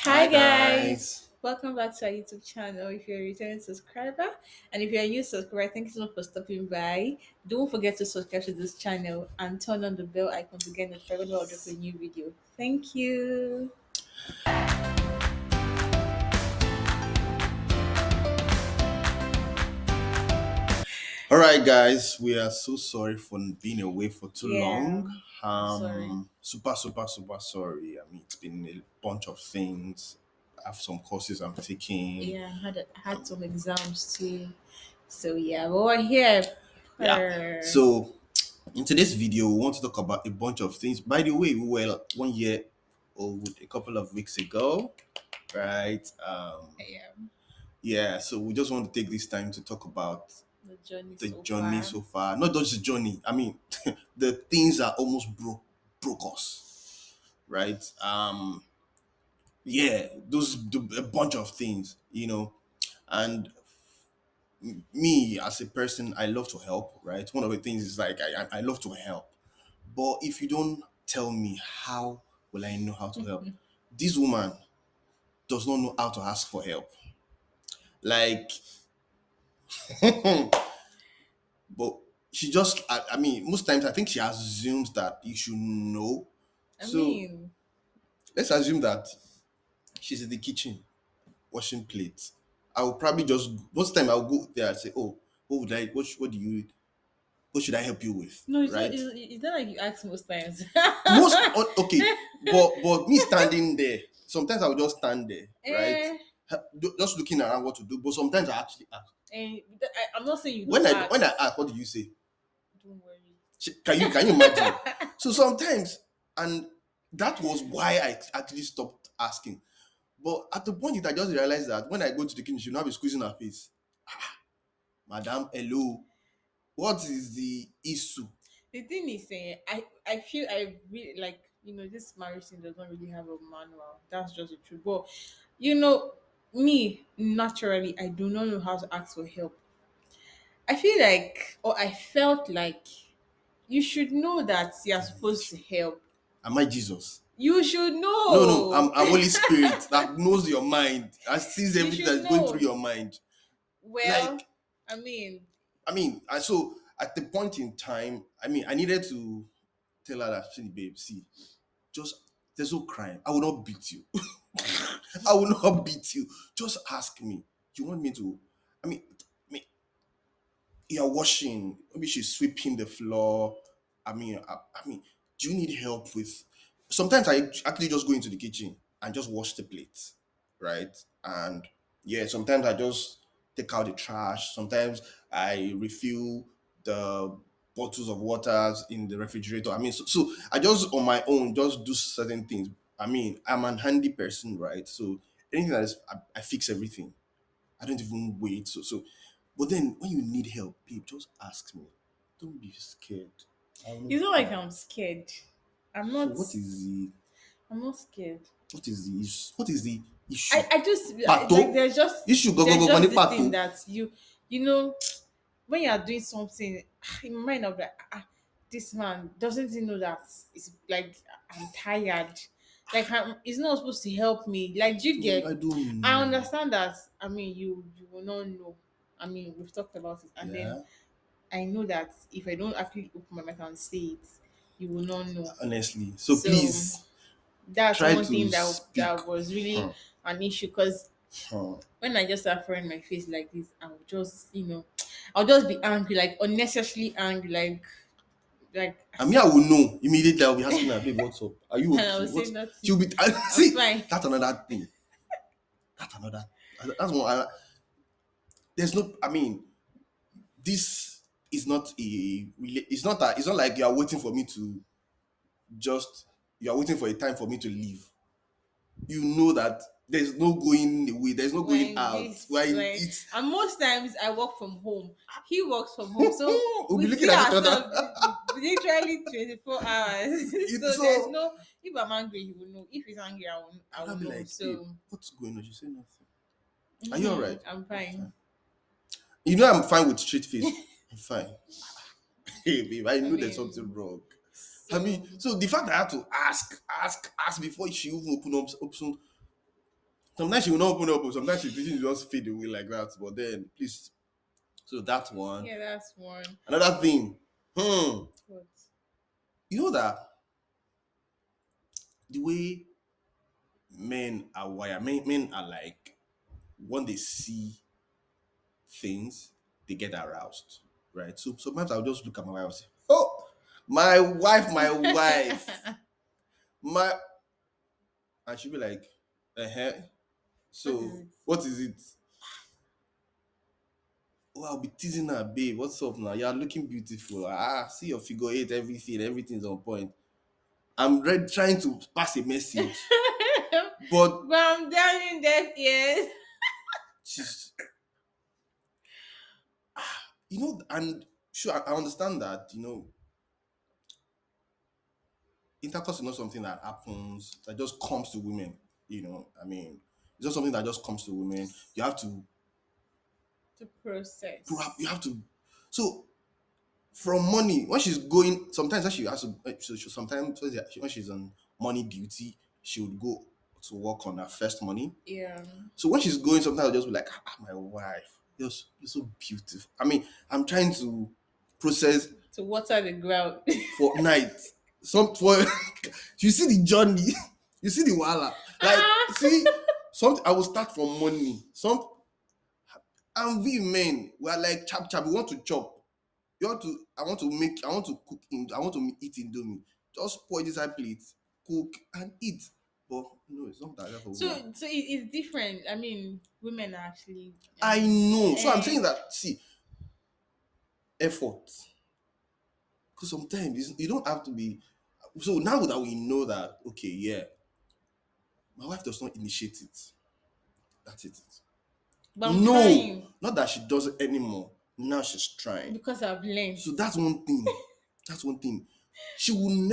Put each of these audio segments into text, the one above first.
Hi Hi guys, guys. welcome back to our YouTube channel. If you're a returning subscriber and if you're a new subscriber, thank you so much for stopping by. Don't forget to subscribe to this channel and turn on the bell icon to get notified whenever I drop a new video. Thank you. All right, guys. We are so sorry for being away for too Yeah, long. I'm sorry. Super sorry. I mean, it's been a bunch of things. I have some courses I'm taking. Yeah, I had some exams too. So yeah, but we're here. Yeah. Per So in today's video, we want to talk about a bunch of things. By the way, we were 1 year old a couple of weeks ago, right? yeah, Yeah. So we just want to take this time to talk about the journey the so journey far. so far. Not just the journey. I mean, the things that almost broke us, right? Yeah, a bunch of things, and me as a person, I love to help, right? One of the things is like I love to help, but if you don't tell me, how will I know how to help? This woman does not know how to ask for help, like, but she just, I mean, most times I think she assumes that you should know. I So mean, let's assume that she's in the kitchen washing plates. I will probably just most time I'll go there and say, "Oh, what would I? What do you? What should I help you with?" no, it's not. Right? It's not like you ask most times. Okay, but me standing there. Sometimes I will just stand there, right? eh, Just looking around what to do. But sometimes I actually ask. I'm not saying you When don't I when I ask. ask, what do you say? Don't worry. Can you imagine? So sometimes, and that was why I actually stopped asking. But at the point, I just realized that when I go to the kitchen, she'll not be squeezing her face. Madam, hello. What is the issue? The thing is, I feel I really like this marriage thing does not really have a manual. That's just the truth. But you know, me naturally, I do not know how to ask for help. I feel like, or I felt like, you should know that you're supposed to help. Am I Jesus? You should No, no, I'm, know. I'm Holy Spirit that knows your mind and sees You everything should that's going through know. your mind. Well, Like, I mean, so at the point in time, I needed to tell her that, see, babe, see, just there's no crime. I will not beat you. I will not beat you. Just ask me. You want me to? I mean, you're washing, maybe she's sweeping the floor. I mean, do you need help with? Sometimes I actually just go into the kitchen and just wash the plates, right? And yeah, sometimes I just take out the trash. Sometimes I refill the bottles of waters in the refrigerator. So I just on my own just do certain things. I'm an handy person, right? So anything that is, I fix everything. I don't even wait. But then when you need help, babe, just ask me. Don't be scared. I will it's not not like cry. I'm scared. I'm So not. what is the I'm not scared. issue? I just like Pato? Issue go go there's go go ni just this thing pato. that you know when you are doing something in my mind of like this man doesn't he know that it's like I'm tired, like he's not supposed to help me, like do you I get. don't I know. understand that. I mean, you will not know. I mean, we've talked about it, and then Yeah. I know that if I don't actually open my mouth and say it, you will not know. Honestly. So So please that's try one to thing speak. that was really Huh, an issue because huh. when I just start throwing my face like this, I'll just, I'll just be angry, like unnecessarily angry, like I I said, will know immediately. I'll be asking her, babe, what's up? Are you and I will okay? say What's she'll nothing. be I'm see, fine. that's another thing. That's another that's one there's no this is not it's not like you are waiting for me to just you are waiting for a time for me to leave. You know that there's no going away, there's no going When out. this, When when it's and most times I work from home. He works from home, so we'll be we looking see at each ourselves other. literally 24 hours. So there's So no. If I'm angry, he will know. If he's angry, I I'll will not be know. like, babe, So what's going on? You say nothing. Are you alright? I'm I'm fine. fine. You know I'm fine with straight face. I'm fine. Hey babe, I I know there's something mean, wrong. so So the fact that I had to ask before she even open up, Sometimes she will not open up, but sometimes she will just fade away like that. But then, please, so that one. Yeah, that's one. Another thing, What? you know that the way men are wired, men are like, when they see things, they get aroused, right? So sometimes I'll just look at my wife and say, "Oh, my wife, my," and she'll be like, "Uh-huh. What is So it? what is it?" Oh, I'll be teasing her, babe. What's up now? You're looking beautiful. See your figure eight, everything's on point. I'm trying to pass a message, but But I'm down in deaf ears. she's, and sure, I understand that, intercourse is not something that happens, that just comes to women. I mean, it's not something that just comes to women. You have to, To process. you have to, so from money, when she's going, sometimes when she has to, sometimes when she's on money duty, she would go to work on her first money. Yeah. So when she's going, sometimes I'll just be like, my wife, you're so beautiful. I mean, I'm trying to process To water the ground. for night. Some for you see the journey, you see the wahala. Like, Ah! see, something I will start from money. And we men, we are like chap chap. We want to chop. You want to. I want to cook. I want to eat indomie. Just pour it inside plate, cook and eat. But no, it's not like that for women. So it's different. I mean, women are actually. I know. So I'm Eh, saying that. See, effort. Because sometimes you don't have to be. So now that we know that, okay, yeah, my wife does not initiate it. That's it. but I'm No, trying not that she does it anymore. Now she's trying. because I've learned So that's one thing. That's one thing. She will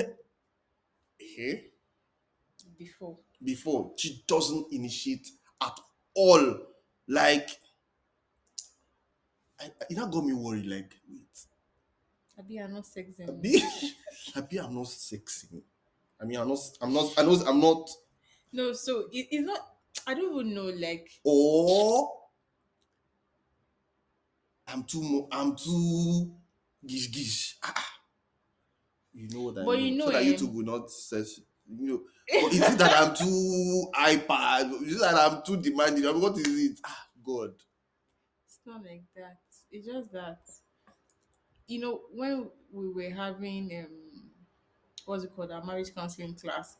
before. before she doesn't initiate at all. Like, it not got me worried. Like, wait, Abi, I'm not sexing me. Abi, Abi, I'm not sexy. I mean, I'm not. I'm not. I know. I'm not. No, so it's not. I don't even know. Like, Or I'm too. I'm too gish gish. You know what I but mean? So that YouTube will not search. Or is it that I'm too hyper? Is it that I'm too demanding? I mean, what is it? God. it's not like that. It's just that when we were having what's it called, our marriage counseling class,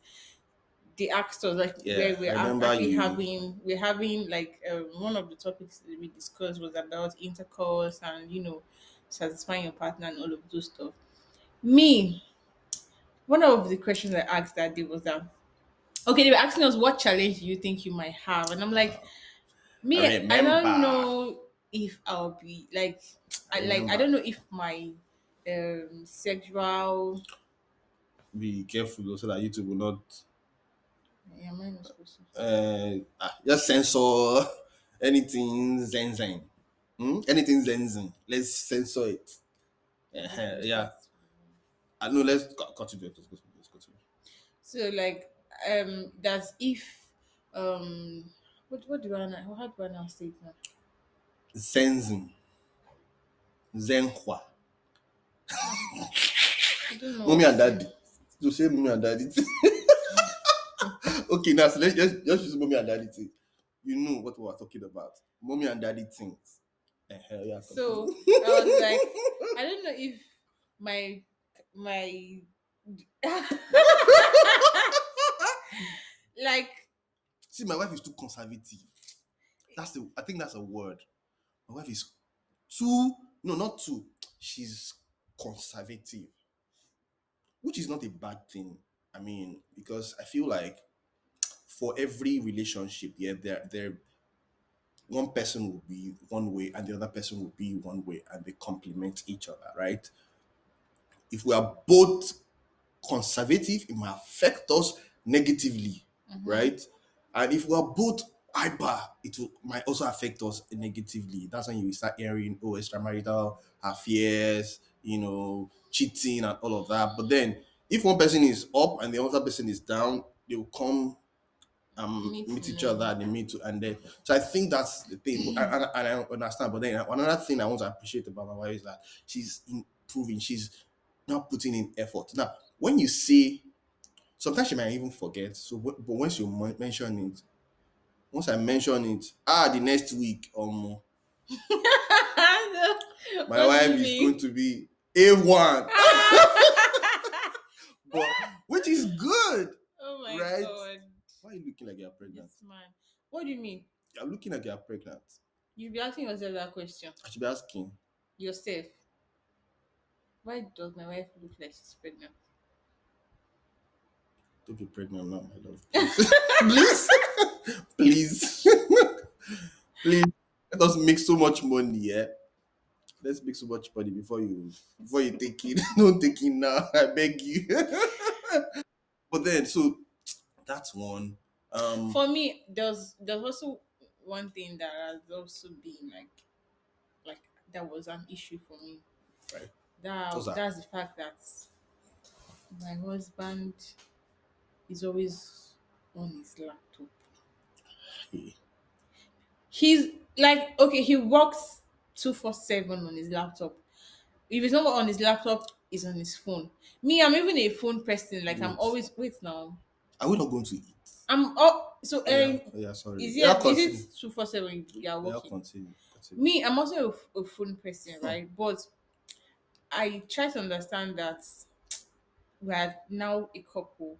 they asked us like Yeah, where I we're remember actually you. having like one of the topics that we discussed was about intercourse and satisfying your partner and all of those stuff. Me, one of the questions I asked that day was that, okay, they were asking us what challenge do you think you might have, and I'm like, I me, I don't remember. know if I'll be like, I I remember. don't know if my sexual. Be careful so that YouTube will not Yeah, mine was supposed to. just censor anything zen zen. Anything zen zen. Let's censor it. Okay, let me Yeah. start. I know. Let's continue. Let's continue. So like that's if what do I now how do I now say it now? Zen zen. Zenhua. I don't know what Mommy to and say. daddy. To say mommy and daddy. Okay, now so let's just use mommy and daddy thing. You know what we are talking about. Mommy and daddy things. Yeah, continue. So I was like, I don't know if my like See, my wife is too conservative. I think that's a word. My wife is too, no, not too. She's conservative, which is not a bad thing. I mean, because I feel like for every relationship, yeah, there one person will be one way and the other person will be one way and they complement each other, right? If we are both conservative, it might affect us negatively, right? And if we are both hyper, might also affect us negatively. That's when you start hearing, oh, extramarital affairs, cheating and all of that. But then, if one person is up and the other person is down, they will come Me meet too, each no. other and they meet to, and then so I think that's the thing, and I understand. But then another thing I want to appreciate about my wife is that she's improving. She's now putting in effort. Now, when you say sometimes she might even forget. So, but once you mention it, once I mention it, the next week, my What do wife you is going mean? to be A1, but which is good, Oh my right? god. Why are you looking like you're pregnant? This man. What do you mean? You're looking like you're pregnant. You be asking yourself that question. I should be asking, Yourself. Why does my wife look like she's pregnant? don't be pregnant now, my love. Please. Please. Please. Please. Let us make so much money, yeah? Let's make so much money before you take it. Don't take it now. I beg you. But then so that's one. For me, there's also one thing that has also been like that was an issue for me. Right. What's that? That's the fact that my husband is always on his laptop. Hey. He's like, okay, he works 247 on his laptop. If he's not on his laptop, he's on his phone. Me, I'm even a phone person. Like I'm Wait. always wait now. Are we not going to eat? I'm oh so Oh yeah. Oh yeah, sorry. Yeah, is continue. it 247 you are Yeah, working? continue. Continue. Me, I'm also a phone person, Hmm. right? But I try to understand that we are now a couple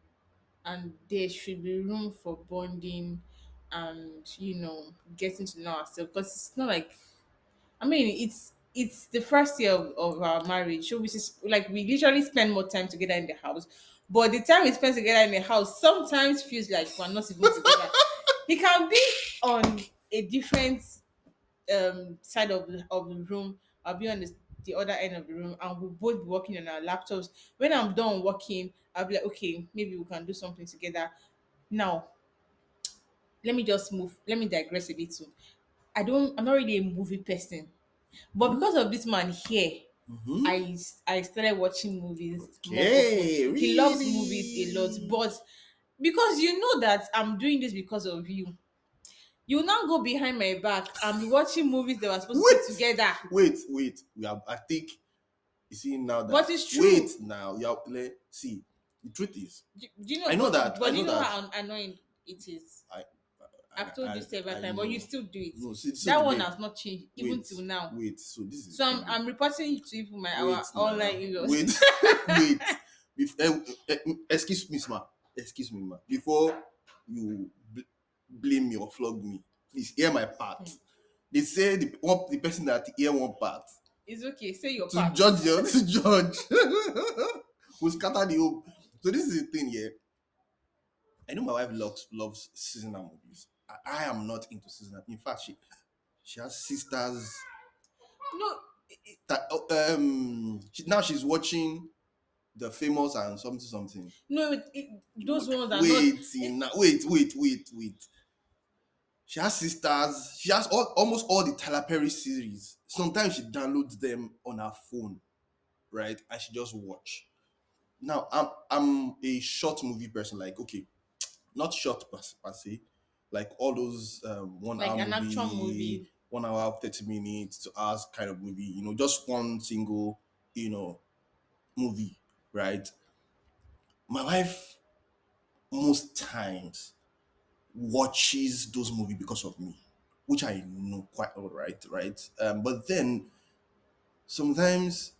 and there should be room for bonding and getting to know ourselves because it's not like I mean it's the first year of our marriage so like we literally spend more time together in the house but the time we spend together in the house sometimes feels like we're not even together. He can be on a different side of the room. I'll be on the other end of the room and we'll both be working on our laptops. When I'm done working, I'll be like, okay, maybe we can do something together. Now, let me digress a little. I'm not really a movie person. But because of this man here, Mm-hmm. I started watching movies more often. Okay, He loves movies a lot, really? but because you know that I'm doing this because of you, you will now go behind my back and be watching movies that were supposed to be Wait, together. wait. I think you see now But that it's wait true. now. You're see. The truth is, Do you know? I know that. I But do know you know that. how annoying it is? I I've told you several I times, but you know. still do it. No, see, so That the one babe. has not changed even Wait, till now. wait. So this is So the thing, babe. I'm reporting to even my Wait our online now. in-laws. Wait, wait. Excuse me, ma. Excuse me, ma. Before you blame me or flog me, please hear my part. They say the person that hear one part It's okay. Say your to part. judge the to judge who scatter the hope. So this is the thing here. I know my wife loves seasonal movies. I am not into seasonal. In fact, she has sisters No, that now she's watching the famous and something. no, those ones are not. Wait, wait. She has sisters. She has almost all the Tyler Perry series. Sometimes she downloads them on her phone, right? And she just watch. Now I'm a short movie person. Like okay, not short per se, like all those 1 hour Like an action movie, movie. 1 hour 30 minutes to hours kind of movie. Just one single you know movie, right? My wife most times watches those movies because of me, which I know quite all right? But then sometimes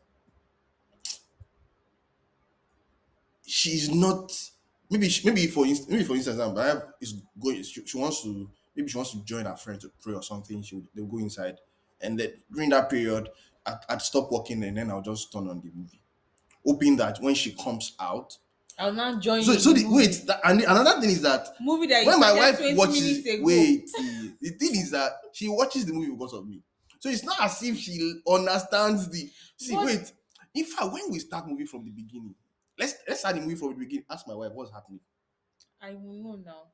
she's not. Maybe for instance, my wife is going. She wants to maybe she wants to join her friend to pray or something. They'll go inside, and then during that period, I'd stop working and then I'll just turn on the movie, hoping that when she comes out. I'll not join So, you in so the the wait, movie. and another thing is that Movie that you when my started wife 20 watches, minutes ago. wait, the thing is that she watches the movie because of me. So it's not as if she understands the. See, But wait. In fact, when we start movie from the beginning, let's start the movie from the beginning. Ask my wife what's happening. I will know now.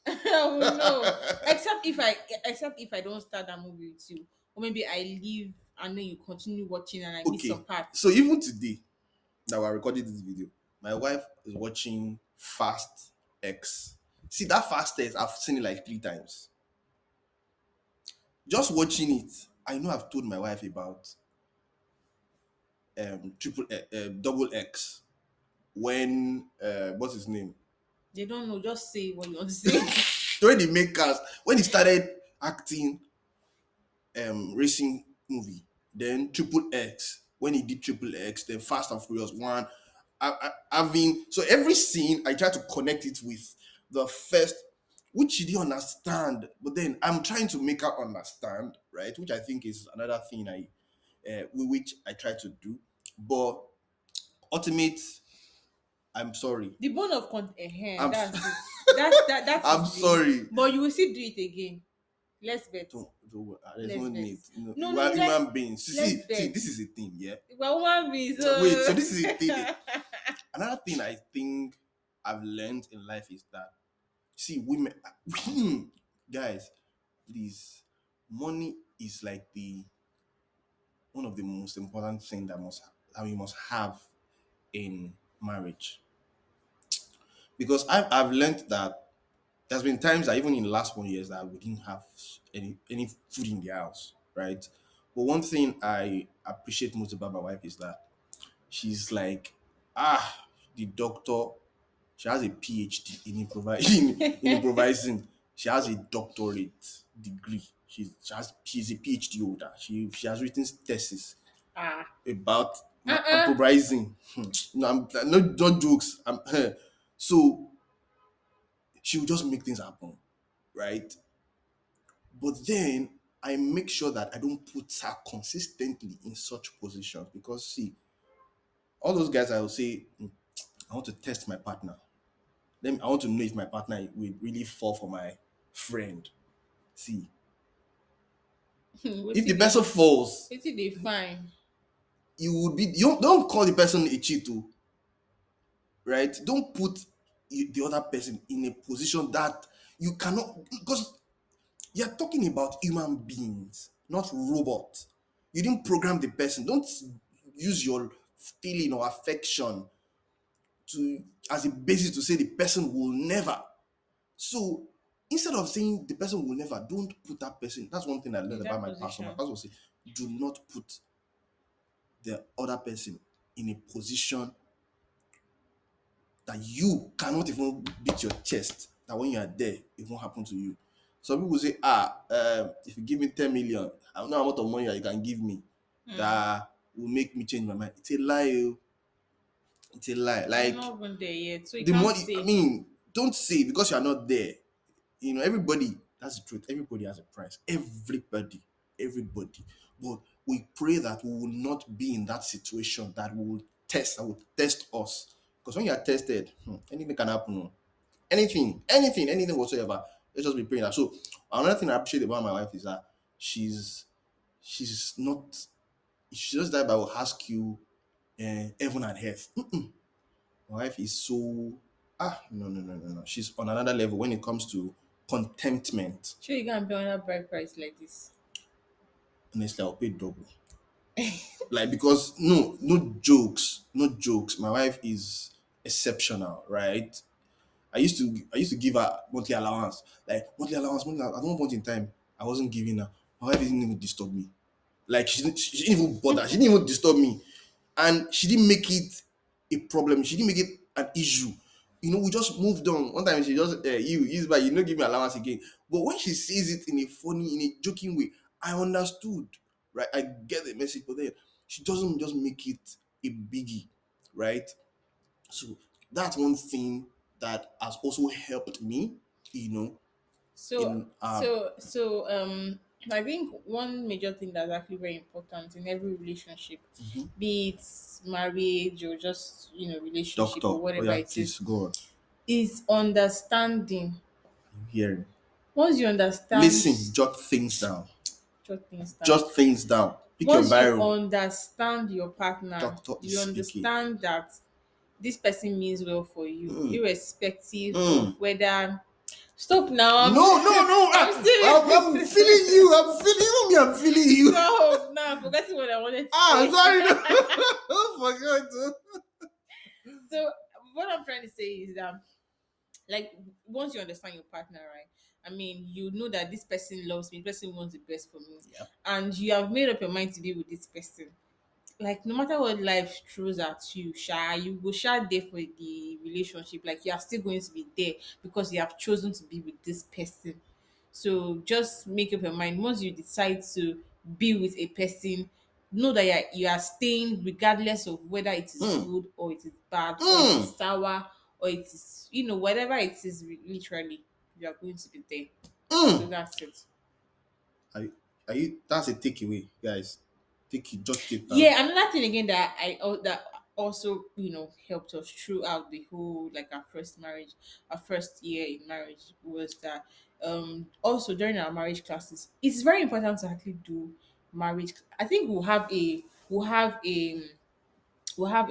I will know. Except if I don't start that movie with you. Or maybe I leave and then you continue watching and I miss some Okay, parts. so even today that we're recording this video, my wife is watching Fast X. See that fastest, I've seen it like 3 times. Just watching it, I know I've told my wife about double X when what's his name? They don't know. Just say what you want to say. When the makers when he started acting racing movie, then Triple X when he did Triple X, then Fast and Furious One. Having so every scene I try to connect it with the first, which she didn't understand, but then I'm trying to make her understand, right? Which I think is another thing which I try to do. But ultimate, I'm sorry. The bone of I'm that's it. That I'm is the. sorry. But you will still do it again. Let's bet. There's no Let's bet. need. No, No, we no, are human beings. let's See, bet. this is a thing, yeah. Well, one be Wait, so so. this is a thing. Another thing I think I've learned in life is that, see, women, guys, please, money is like the one of the most important thing that we must have in marriage. Because I've learned that there's been times that even in the last 1 year that we didn't have any food in the house, right? But one thing I appreciate most about my wife is that she's like, the doctor. She has a PhD in in improvising. She has a doctorate degree. She's a PhD holder. She has written thesis Ah. about Uh-uh. improvising. No, not jokes. So she will just make things happen, right? But then I make sure that I don't put her consistently in such positions because see, all those guys I will say, I want to test my partner. Then I want to know if my partner will really fall for my friend. See, What if the did they? person falls, What did they find? you don't call the person a cheat, oh, right? Don't put the other person in a position that you cannot, because you're talking about human beings, not robots. You didn't program the person. Don't use your feeling or affection to as a basis to say the person will never. So instead of saying the person will never, don't put that person. That's one thing I In learned about that my pastor. My position. pastor will say, do not put the other person in a position that you cannot even beat your chest. That when you are there, it won't happen to you. Some people say, if you give me 10 million, I don't know how much of money that you can give me Hmm. that will make me change my mind. It's a lie. Oh. It's a lie. You're Like not even there yet, so you the can't money, I say. mean, don't say because you're not there. Everybody, that's the truth. Everybody has a price. Everybody. But we pray that we will not be in that situation that will test us. Because when you are tested, anything can happen. Oh. Anything whatsoever. Let's just be praying that. So another thing I appreciate about my wife is that she's she's not she just that I will ask you heaven and earth. My wife is so no. She's on another level when it comes to contentment. Sure, you can't pay on a bride price like this. Honestly, I'll pay double. Like because no jokes. My wife is exceptional, right? I used to give her monthly allowance. Like monthly allowance. At one point in time, I wasn't giving her. My wife didn't even disturb me. Like she didn't even bother. She didn't even disturb me. And she didn't make it a problem. She didn't make it an issue. We just moved on. One time she just you don't give me allowance again. But when she says it in a funny, in a joking way, I understood. Right? I get the message, but then she doesn't just make it a biggie, right? So that's one thing that has also helped me, you know, So, in I think one major thing that's actually very important in every relationship, be it marriage or just relationship doctor. or Oh whatever yeah, it please is, go on. is understanding. Hearing. Once you understand, Listen, jot things down. jot things down. Jot things down. Pick your Once you Bible. understand your partner, Doctor is you speaking. understand that this person means well for you, Mm, irrespective of mm. whether. Stop now. No. I'm I'm serious. feeling you. I'm feeling you. I'm feeling you. Stop now. I'm forgetting what I wanted to say. Sorry. No. I forgot. So what I'm trying to say is that like once you understand your partner, right? I mean, you know that this person loves me, this person wants the best for me, Yeah. and you have made up your mind to be with this person. Like no matter what life throws at you, you go there for the relationship. Like you are still going to be there because you have chosen to be with this person. So just make up your mind. Once you decide to be with a person, know that you are staying regardless of whether it is Mm. good or it is bad or it is Mm. sour or it is whatever it is. Literally, you are going to be there. So Mm. that's it. Are you that's a takeaway, guys. Take it, jot it down. Yeah, another thing again that that also helped us throughout the whole, like, our first marriage, our first year in marriage, was that also during our marriage classes, it's very important to actually do marriage. I think we'll have a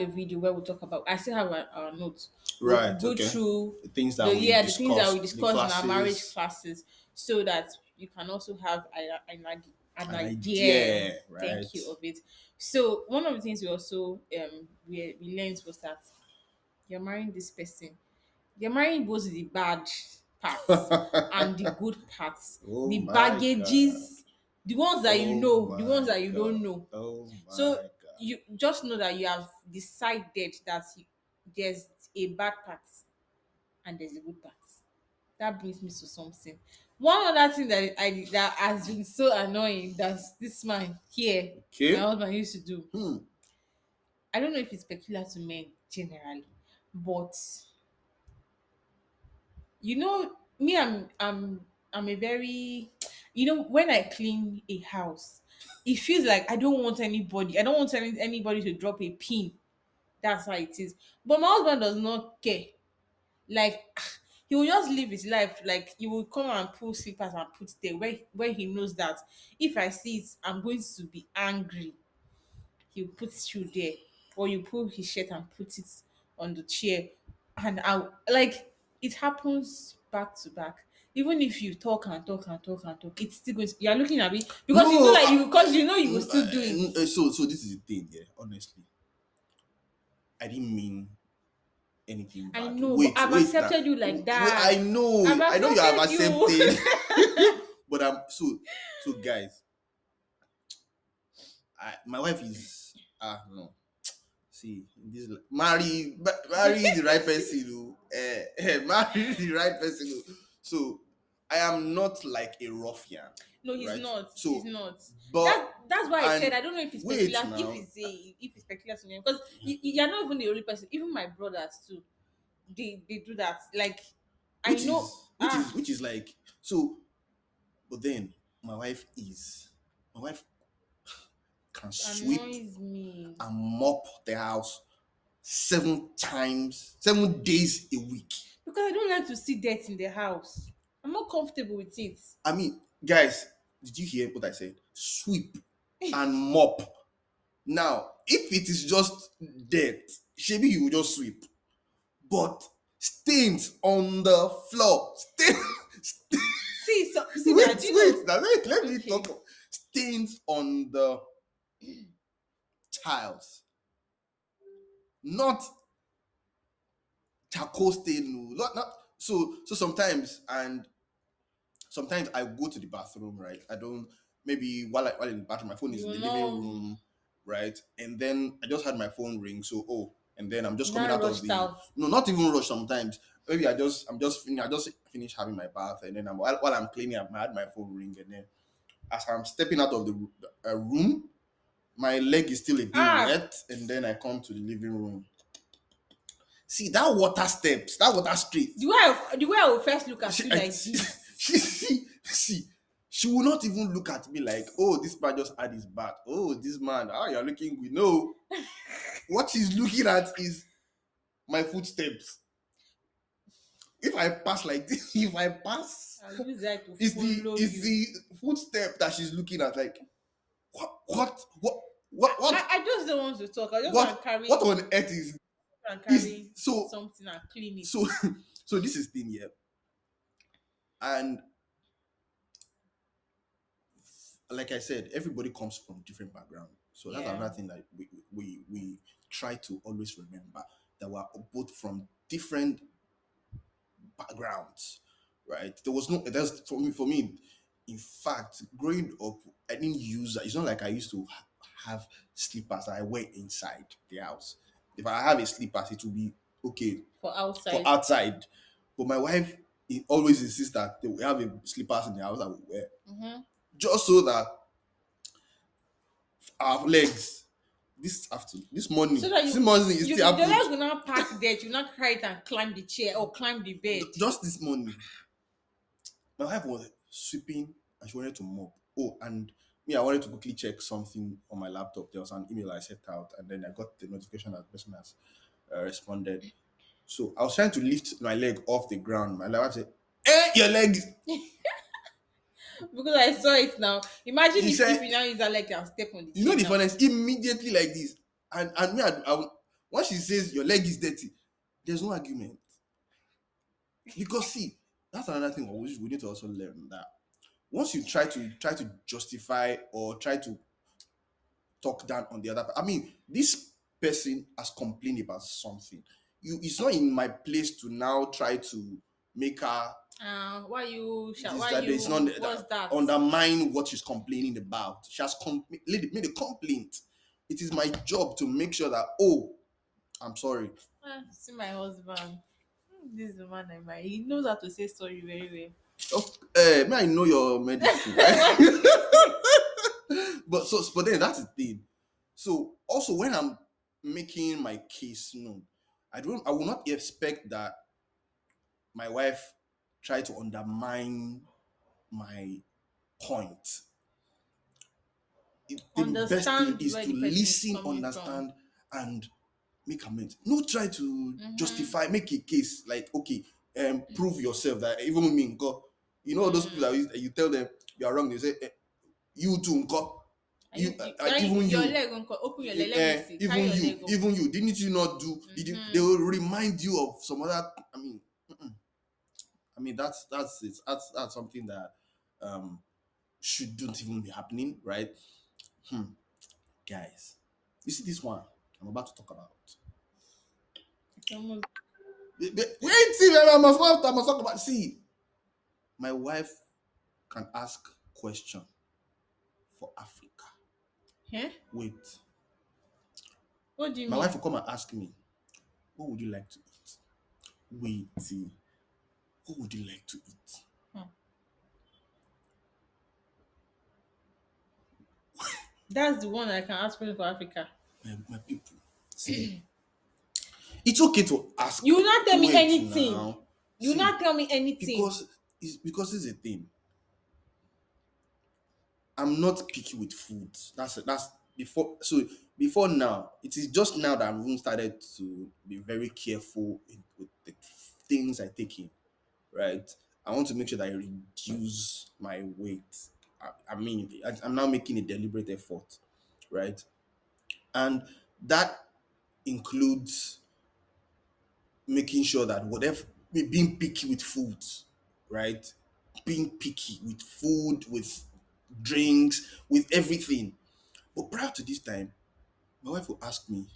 video where we'll talk about. I still have our notes. We'll Right, go okay. through The things that we the things that we discussed, the discussed in our marriage classes, classes, so that you can also have an an idea. idea, Thank right? you, of it. So one of the things we also we learned was that you're marrying this person. You're marrying both the bad parts and the good parts, Oh the my god. baggages, the ones that you Oh know, the ones my that you don't god. know. Oh So my god. you just know that you have decided that there's a bad part and there's a good part. That brings me to something. One other thing that has been so annoying that this man here, my Okay. husband, used to do. Hmm. I don't know if it's peculiar to men generally, but me, I'm a very, when I clean a house, it feels like I don't want anybody to drop a pin. That's how it is. But my husband does not care. Like he will just live his life. Like he will come and pull slippers and put there where he knows that if I see it, I'm going to be angry. He'll put shoe there, or you pull his shirt and put it on the chair, and I like it happens back to back. Even if you talk and talk and talk and talk, it's still going. You're looking at me because you know No, that you will still do it. so this is the thing, yeah. Honestly, I didn't mean anything I bad. know, but Wait, I've wait, now. accepted you like Wait, I that. I've know you have accepted you. accepted, but I'm so guys. My wife is no. See, marry the right person, marry the right person. So I am not like a ruffian, No, he's right? not. He's So, not. but That's why I said and I don't know if it's wait peculiar. now, If it's peculiar to me, because you're not even the only person. Even my brothers too. They do that. Like I which know. is which is which is like so. But then my wife can It sweep annoys me and mop the house 7 times, 7 days a week. because I don't like to see dirt in the house. I'm not comfortable with it. I mean, guys, did you hear what I said? Sweep and mop. Now, if it is just dirt, maybe you will just sweep. But stains on the floor, See wait, now, do you wait. know? Now let me talk. Okay, Stains on the tiles, not charcoal stain. No, not. So sometimes I go to the bathroom, right? I don't maybe while in the bathroom, my phone is you in will the living not room, right? And then I just had my phone ring, so and then I'm just coming not out of rushed the out. no, not even rush sometimes. Maybe I just finished having my bath, and then while I'm cleaning, I had my phone ring, and then as I'm stepping out of the room, my leg is still a bit Ah, wet, and then I come to the living room. See that water steps, that water street. the way I will first look at she, you I, like this. see, she will not even look at me like, oh, this man just had his bath. Oh, this man, you're looking good. No, what she's looking at is my footsteps. If I pass like this, if I pass, I'll use that to it's follow you. the footstep that she's looking at. Like, what, what, I just don't want to talk. I just want to what on earth is carry so, something and clean it. so, so this is thing here, and like I said, everybody comes from different background. So that's Yeah. another thing that we try to always remember that we're both from different backgrounds, right? There was no that's for me. In fact, growing up, I didn't use. It's not like I used to have slippers that I wear inside the house. If I have a slippers, it will be okay For for outside. outside. But my wife always insists that they will have a slippers in the house that we wear, Mm-hmm. just so that our legs So that this morning it you still the happened. legs will not pack there, you will not carry it and climb the chair or climb the bed. Just this morning, my wife was sweeping and she wanted to mop. Oh, and me, I wanted to quickly check something on my laptop. There was an email I sent out, and then I got the notification that the person has responded. So I was trying to lift my leg off the ground. My wife said, your leg. Because I saw it now. Imagine He if said, you now use that leg and step on the you know chair the now. funniest, immediately like this. And me, once she says your leg is dirty, there's no argument. Because see, that's another thing we need to also learn that once you try to justify or try to talk down on the other. I mean, this person has complained about something. It's not in my place to now try to make her Why that it's not you what's that? undermine what she's complaining about. She has made a complaint. It is my job to make sure that I'm sorry. See my husband. This is the man I marry. He knows how to say sorry very May I know your medicine, right? But then that's the thing. So also when I'm making my case known, I will not expect that my wife try to undermine my point. The well. best thing Understand is where to the person is listen, coming from. understand, and make amends. No try to Mm-hmm. justify, make a case like okay, prove yourself that even me, God, you know those people that you tell them you are wrong, they say you too, God, And even your you, leg uncle, open your leg, let me see. Carry your leg even open. you, didn't you not do? They Mm-hmm. will remind you of some other. I mean, that's it. That's something that um shouldn't even be happening, right? Hmm. Guys, you see this one I'm about to talk about. It's almost Wait, see, I must talk about. See, my wife can ask question for Africa. yeah. Wait, What do you my wife mean? will come and ask me, "What would you like to eat?" Wait, see, what would you like to eat? Hmm. That's the one I can ask for Africa. My people, see, it's okay to ask. You will not tell me Wait anything. now, You will see, not tell me anything. because it's a thing. I'm not picky with food. That's before. So before now, it is just now that I've even started to be very careful with the things I take in. Right, I want to make sure that I reduce my weight. I'm now making a deliberate effort, right, and that includes making sure that whatever being picky with food, right, being picky with food, with drinks, with everything. But prior to this time, my wife will ask me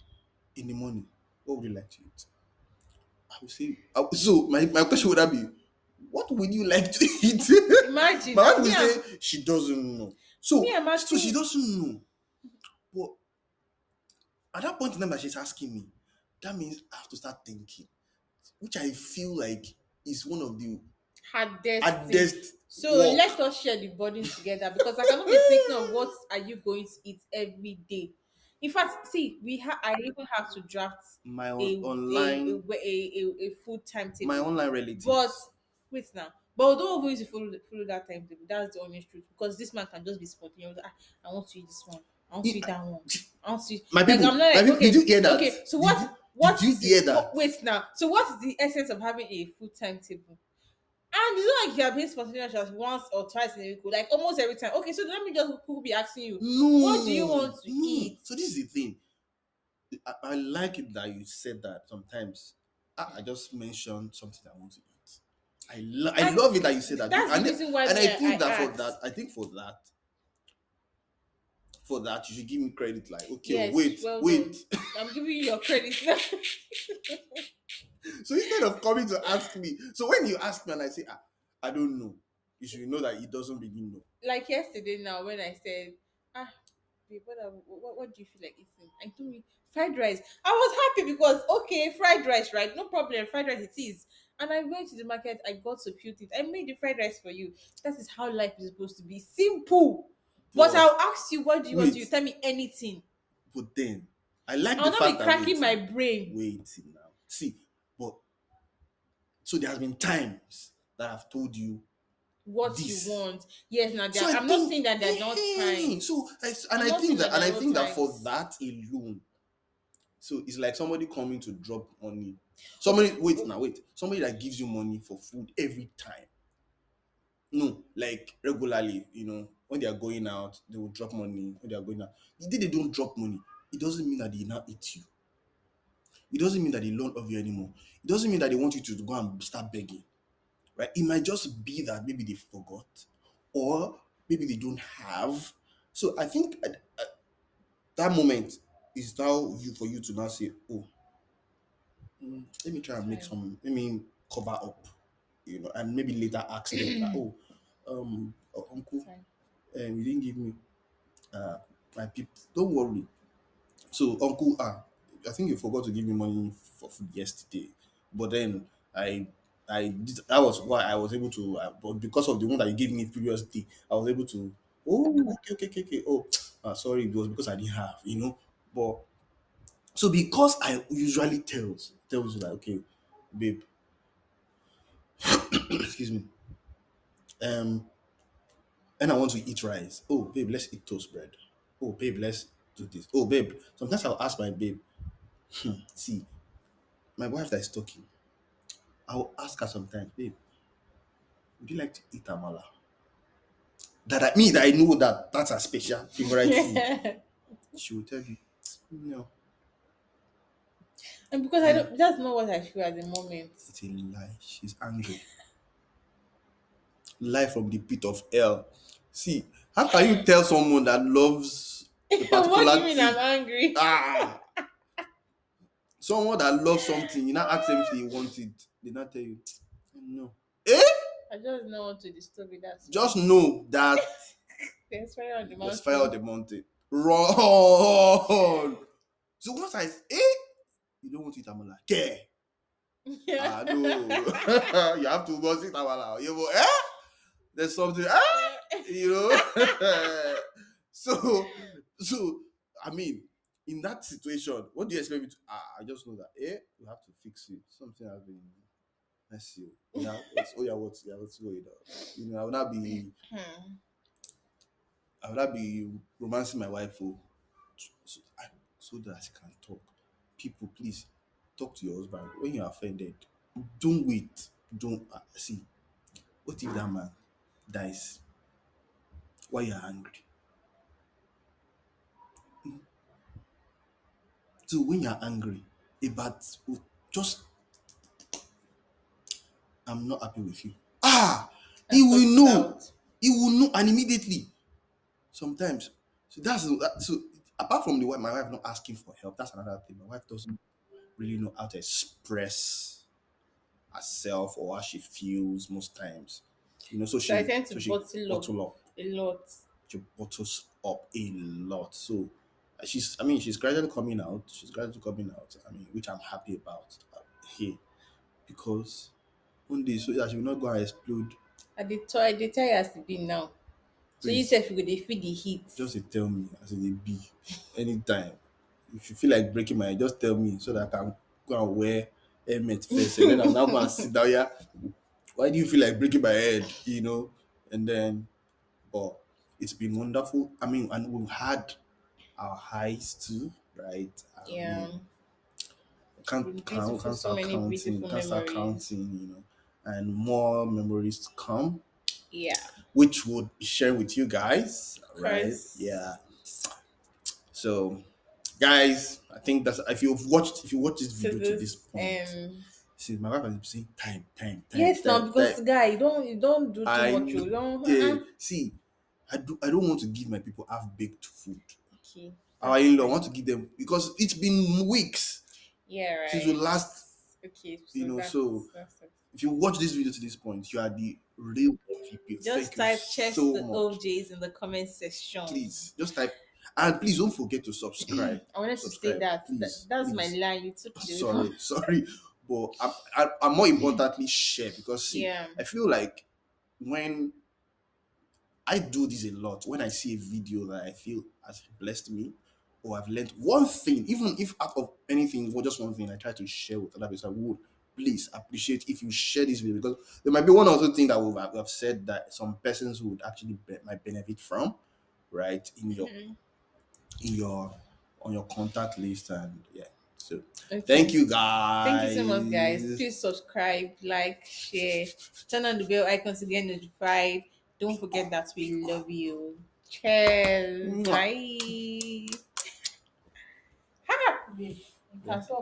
in the morning, what would you like to eat? I will say, so my question would that be, what would you like to eat? Imagine My wife now will say she doesn't know. I'm So she asking. doesn't know. But at that point in time that she's asking me, that means I have to start thinking, which I feel like is one of the Hardest thing. hardest So work. let us share the burden together because I cannot be thinking of what are you going to eat every day. In fact, see, I even have to draft My a a a, online a full my timetable. online But relatives. wait now. But don't always follow that timetable. That's the honest truth. Because this man can just be spontaneous. I want to eat this one. I want to eat that one. I want to eat. My Like people, I'm not my like people, did you okay, hear that? okay. So what Did you is it? hear that? Wait now. So what is the essence of having a full timetable? And it's not like you're being spontaneous just once or twice in a week, like almost every time. Okay, so let me just who be asking you, what do you want No, to no. eat? So this is the thing. I like it that you said that sometimes. I just mentioned something I want to eat. I And love it that you said that, that's the reason why and me I I think that asked. for that you should give me credit. Like okay, Yes, wait, well done. wait. I'm giving you your credit now. So instead of coming to ask me, so when you ask me and I say, I don't know, you should know that he doesn't really know. Like yesterday now when I said, ah, babe, what do you feel like eating? I told me fried rice. I was happy because okay, fried rice, right? No problem, fried rice it is. And I went to the market, I got a few things. I made the fried rice for you. That is how life is supposed to be. Simple. But But I'll ask you, what do you want? wait, You tell me anything. but then I like I'll the not be fact that cracking my brain. wait now. See, but so there has been times that I've told you What you this. want. Yes, now So I I'm not think, saying that there's not time. so I'm not saying that and there I are no think that for times. that alone, so it's like somebody coming to drop money. Okay. Somebody wait now, wait. Somebody that gives you money for food every time. No, like regularly, when they are going out, they will drop money. When they are going out, the day they don't drop money, it doesn't mean that they now eat you. It doesn't mean that they don't love you anymore. It doesn't mean that they want you to go and start begging, right? It might just be that maybe they forgot, or maybe they don't have. So I think that moment is now for you to now say, oh, let me try and make Time. some, let me cover up, and maybe later ask them that, oh, uncle, Time. you didn't give me my people. Don't worry. So uncle, I think you forgot to give me money for food yesterday, but then I did, that was why I was able to, but because of the one that you gave me previous day, I was able to. Oh, okay. Oh, sorry, it was because I didn't have, But so because I usually tells you that, okay, babe, excuse me, um, and I want to eat rice. Oh, babe, let's eat toast bread. Oh, babe, let's do this. Oh, babe, sometimes I'll ask my babe, see, my wife that is talking, I'll ask her sometimes, babe, would you like to eat amala? That I know that that's her special favorite food. She will tell you, no, And because I and don't, that's not what I feel at the moment. it's a lie. She's angry. Lie from the pit of hell. See, how can you tell someone that loves a What do you particular mean I'm thing? angry? Ah, someone that loves something, you now ask them if they want it. They not tell you, no. Eh? I just don't want to disturb it, that's why. Just know that There's fire on the there's fire on mountain. the mountain. Run. So once you don't want to eat amala. Care. Yeah. No. You have to go sit amala. You go, there's something, you know. so, so, I mean, in that situation, what do you expect me to? I just know that, you have to fix it. Something has been, let's see. Yeah, what's going on? Hmm. I would not be romancing my wife, so, so that she can talk. People, please talk to your husband when you're offended. Don't wait. Don't see. What if that man dies while you're angry? So when you're angry about, just, I'm not happy with you. He And sort will it know. out. He will know, and immediately. Sometimes, so so. Apart from my wife not asking for help, that's another thing. My wife doesn't really know how to express herself or how she feels most times. So So I tend to she bottle up bottle up. a lot. She bottles up a lot. So she's gradually coming out. She's gradually coming out. I mean, which I'm happy about here, because one day so that she will not go and explode. I dey tell you as e be now. So you Please, sef you go dey feel the heat. just tell me as it dey be anytime. If you feel like breaking my head, just tell me so that I can go and wear helmet first, and then I'll now go and sit down here. Why do you feel like breaking my head? And then, but it's been wonderful. I mean, and we've had our highs too, right? I Yeah. mean, Been beautiful, can't so start many counting, beautiful can't start memories. counting, and more memories to come, Yeah. which we'll be sharing with you guys, Of right? Yeah. course. So, guys, I think that's if you watch this To video to this this point, see, my wife has been saying yes now time. because guy you don't do too I much. You don't see, I don't want to give my people half baked food. okay. Our That's in-law fine. want to give them because it's been weeks Yeah, since we right. last Okay, You so know, so that's it. if you watch this video to this point, you are the real MVP. Just Thank you type chest so the much. OJs in the comment section. Please just type, and please don't forget to subscribe. I wanted to say Subscribe, that. please, That's my please. line. You took it away from. Sorry, but I'm more importantly share, because see, Yeah. I feel like when I do this a lot, when I see a video that I feel has blessed me, or I've learned one thing, even if out of anything, or just one thing, I try to share with other people. I would please appreciate if you share this video, because there might be one or two things that we've said that some persons would actually might benefit from, right, in your on your contact list. And yeah, so thank Okay. you Thank you so much, guys. guys. Please subscribe, like, share, turn on the bell icon to get notified. Don't forget that we love you. Cheers. Mwah. Bye. You Yeah. can stop.